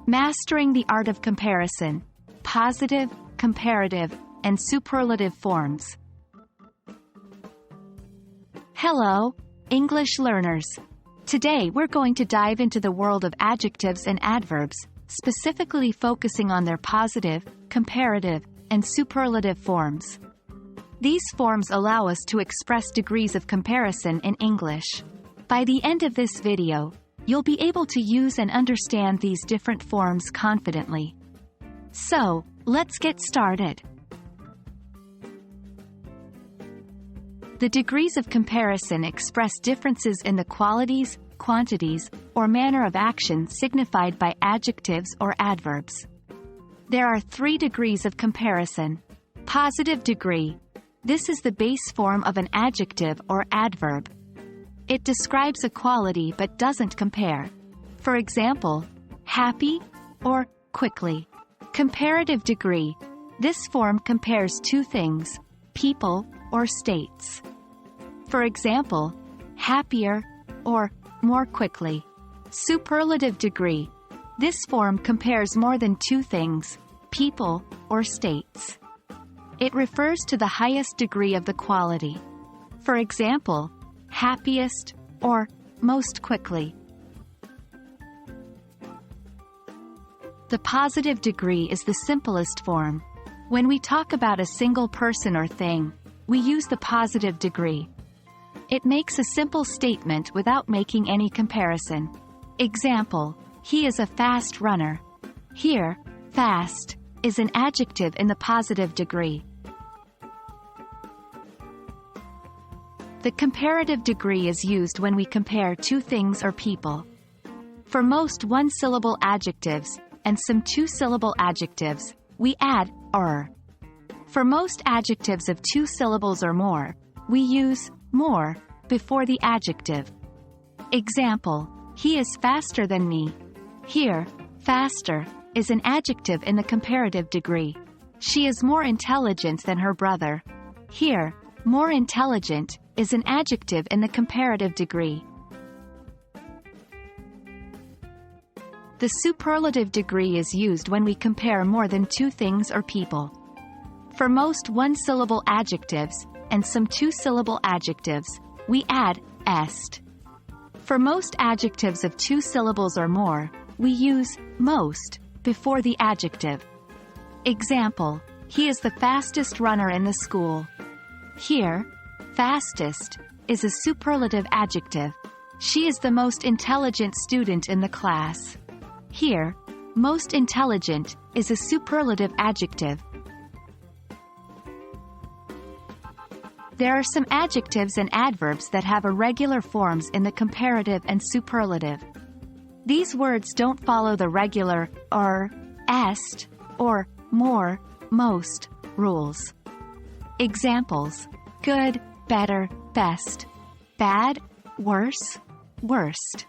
Mastering the art of comparison. Positive, comparative, and superlative forms. Hello, English learners. Today we're going to dive into the world of adjectives and adverbs, specifically focusing on their positive, comparative, and superlative forms. These forms allow us to express degrees of comparison in English. By the end of this video, you'll be able to use and understand these different forms confidently. So, let's get started. The degrees of comparison express differences in the qualities, quantities, or manner of action signified by adjectives or adverbs. There are 3 degrees of comparison. Positive degree. This is the base form of an adjective or adverb. It describes a quality but doesn't compare. For example, happy or quickly. Comparative degree. This form compares 2 things, people or states. For example, happier or more quickly. Superlative degree. This form compares more than 2 things, people or states. It refers to the highest degree of the quality. For example, happiest or most quickly. The positive degree is the simplest form. When we talk about a single person or thing, we use the positive degree. It makes a simple statement without making any comparison. Example, he is a fast runner. Here, fast is an adjective in the positive degree. The comparative degree is used when we compare 2 things or people. For most one-syllable adjectives, and some 2-syllable adjectives, we add "er". For most adjectives of 2 syllables or more, we use "more" before the adjective. Example, he is faster than me. Here, faster is an adjective in the comparative degree. She is more intelligent than her brother. Here, more intelligent is an adjective in the comparative degree. The superlative degree is used when we compare more than 2 things or people. For most one-syllable adjectives, and some 2-syllable adjectives, we add "est". For most adjectives of 2 syllables or more, we use "most" before the adjective. Example, he is the fastest runner in the school. Here, fastest is a superlative adjective. She is the most intelligent student in the class. Here, most intelligent is a superlative adjective. There are some adjectives and adverbs that have irregular forms in the comparative and superlative. These words don't follow the regular est, or more, most rules. Examples: good, better, best. Bad, worse, worst.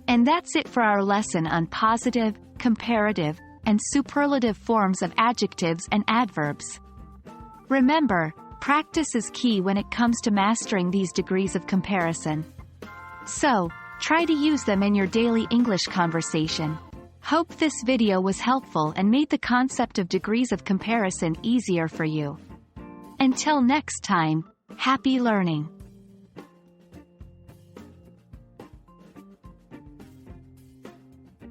And that's it for our lesson on positive, comparative, and superlative forms of adjectives and adverbs. Remember, practice is key when it comes to mastering these degrees of comparison. So, try to use them in your daily English conversation. Hope this video was helpful and made the concept of degrees of comparison easier for you. Until next time, happy learning!